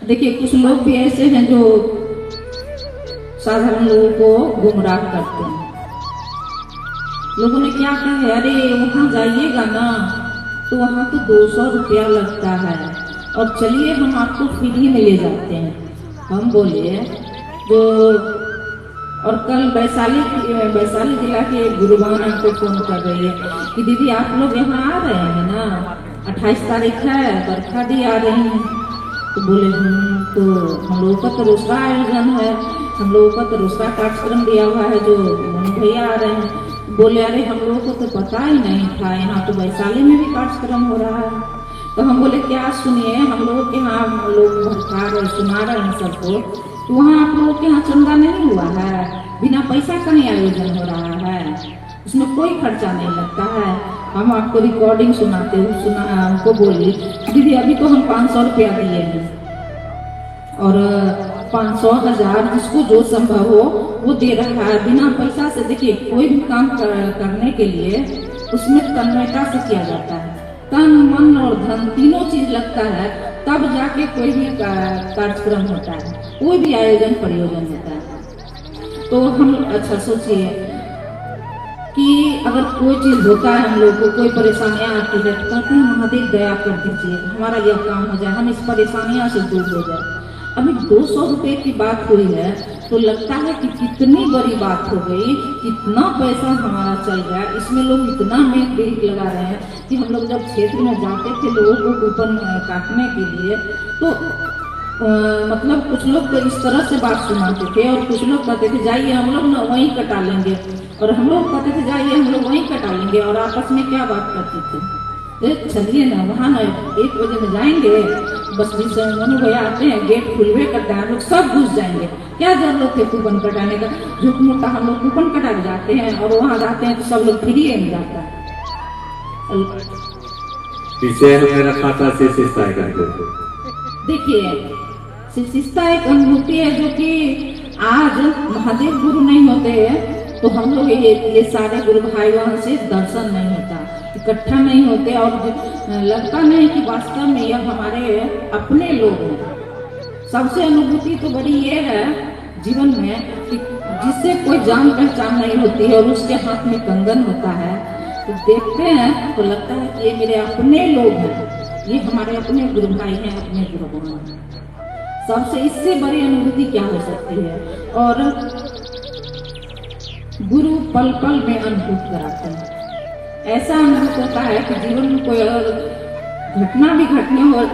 देखिए कुछ लोग भी ऐसे हैं जो साधारण लोगों को गुमराह करते हैं। लोगों ने क्या कहा है, अरे वहां जाइएगा ना तो वहां तो 200 रुपया लगता है और चलिए हम आपको फ्री में ले जाते हैं। हम बोले जो और कल वैशाली जिला के गुरुबान हमको फोन कर रही है कि दीदी आप लोग यहाँ आ रहे हैं ना, 28 तारीख है, बरखा दी आ रही है। तो बोले तो हम लोगों का तो दूसरा आयोजन है, हम लोगों का तो दूसरा कार्यक्रम दिया हुआ है जो मोनू भैया आ रहे हैं। बोले अरे हम लोगों को तो पता ही नहीं था, यहाँ तो वैशाली में भी कार्यक्रम हो रहा है। तो हम बोले क्या सुनिए, हम लोगों के यहाँ हम लोग भड़का रहे सुना रहे हैं सबको, तो वहाँ आप लोगों के यहाँ चंदा नहीं हुआ है, बिना पैसा का ही आयोजन हो रहा है, उसमें कोई खर्चा नहीं लगता है। हम आपको रिकॉर्डिंग सुनाते हुए हमको बोली दीदी अभी तो हम 500 रुपया दिए हैं और 500 1000 जिसको जो संभव हो वो दे रहा है बिना पैसा से। देखिए कोई भी काम करने के लिए उसमें तन्मयता से किया जाता है, तन मन और धन तीनों चीज लगता है, तब जाके कोई भी कार्यक्रम होता है, कोई भी आयोजन प्रयोजन होता है। तो हम अच्छा सोचिए कि अगर कोई चीज होता है, हम लोग को कोई परेशानियां आती है तो कहते हैं महादेव दया कर दीजिए, हमारा यह काम हो जाए, हम इस परेशानियां से दूर हो जाए। अभी 200 रुपए की बात हुई है तो लगता है कि कितनी बड़ी बात हो गई, कितना पैसा हमारा चल गया, इसमें लोग इतना मेक बिलिक लगा रहे हैं कि हम लोग जब क्षेत्र में जाते थे लोगों को कूपन काटने के लिए तो मतलब कुछ लोग तो इस तरह से बात सुनाते थे और कुछ लोग कहते थे जाइए हम लोग ना वहीं कटा लेंगे, और हम लोग कहते थे जाइए हम लोग वहीं कटा लेंगे, और आपस में क्या बात करते थे, चलिए ना वहाँ ना 1 बजे में जाएंगे, बस जिस मोनू भैया आते हैं गेट खुलवे करता है, हम लोग सब घुस जाएंगे, क्या जरूरत है कूपन कटाने का, झूठ मूठ हम लोग कूपन कटा के जाते हैं और वहाँ जाते हैं तो सब लोग फ्री में जाता है। देखिए शिष्टता एक अनुभूति है जो कि आज महादेव गुरु नहीं होते हैं तो हम लोग ये सारे गुरु भाई वहां से दर्शन नहीं होता, इकट्ठा नहीं होते और लगता नहीं कि वास्तव में यह हमारे अपने लोग हैं। सबसे अनुभूति तो बड़ी ये है जीवन में कि जिससे कोई जान पहचान नहीं होती है और उसके हाथ में कंगन होता है तो देखते हैं तो लगता है कि ये मेरे अपने लोग हैं, ये हमारे अपने गुरु भाई हैं, अपने गुरु हैं। सबसे इससे बड़ी अनुभूति क्या हो सकती है। और गुरु पल पल में अनुभूत कराते हैं, ऐसा अनुभूत होता है कि जीवन में कोई घटना भी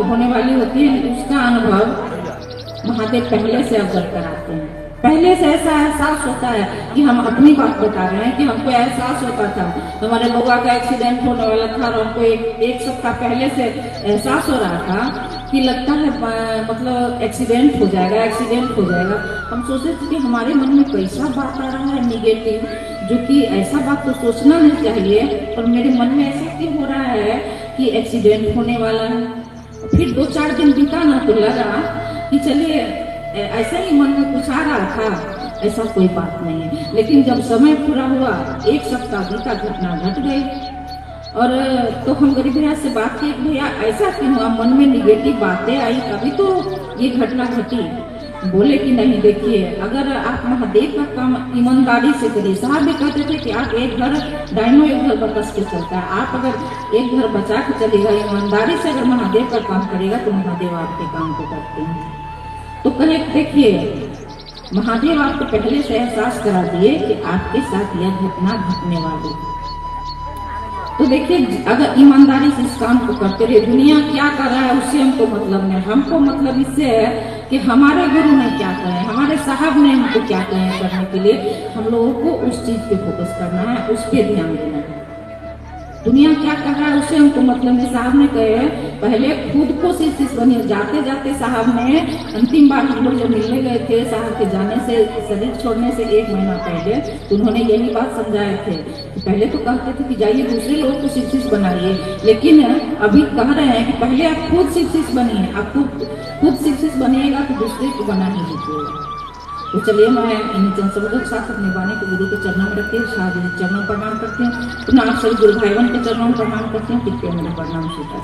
होने वाली होती है उसका अनुभव महादेव पहले से अवगत कराते हैं। पहले से ऐसा एहसास होता है कि हम अपनी बात बता रहे हैं कि हमको एहसास होता था हमारे बउआ का एक्सीडेंट होने वाला था और हमको एक सप्ताह पहले से एहसास हो रहा था कि लगता है मतलब एक्सीडेंट हो जाएगा। हम सोचते थे कि हमारे मन में कैसा बात आ रहा है निगेटिव, जो कि ऐसा बात तो सोचना नहीं चाहिए, पर मेरे मन में ऐसा क्यों हो रहा है कि एक्सीडेंट होने वाला है। फिर 2-4 दिन बीता ना तो लगा कि चलिए ऐसा ही मन में कुछ आ रहा था, ऐसा कोई बात नहीं है। लेकिन जब समय पूरा हुआ 1 सप्ताह बीता, घटना घट गई और तो हम गरीब भैया से बात की, भैया ऐसा क्यों हुआ, मन में निगेटिव बातें आई तभी तो ये घटना घटी। बोले कि नहीं देखिए अगर आप महादेव का काम ईमानदारी से करिए, साहब भी कहते थे कि आप एक घर डायनो एक घर बकस के चलता है, आप अगर एक घर बचा के चलेगा ईमानदारी से, अगर महादेव का काम करेगा तो महादेव आपके काम को करते हैं। तो कहे देखिए महादेव आपको पहले से एहसास करा दिए कि आपके साथ यह घटना घटने वाली। तो देखिए अगर ईमानदारी से इस काम को करते रहे, दुनिया क्या कर रहा है उससे हमको मतलब नहीं, हमको मतलब इससे है कि हमारे गुरु ने क्या कहे, हमारे साहब ने हमको क्या कहे करने के लिए, हम लोगों को उस चीज पे फोकस करना है, उस पे ध्यान देना है। दुनिया क्या कर रहा है उससे हमको मतलब नहीं। साहब ने कहे पहले खुद को शिष्य बनिए। जाते जाते साहब ने अंतिम बार हम लोग जब मिलने गए थे साहब के जाने से, शरीर छोड़ने से 1 महीना पहले, तो उन्होंने यही बात समझाए थे कि पहले तो कहते थे कि जाइए दूसरे लोगों को शिक्षित बनाइए, लेकिन अभी कह रहे हैं कि पहले आप खुद शिक्षित बनिए, आप खुद शिक्षित बनिएगा तो दूसरे को बना ही दीजिएगा। तो चलिए मैं इन जनशब्दों के साथ अपने वाणी को गुरु के चरणों में रखते हैं, चरणों प्रणाम करते हैं, पुनः आप सभी गुरु भाई बहन के चरणों में प्रणाम करते हैं, कृपया मेरे प्रणाम स्वीकार।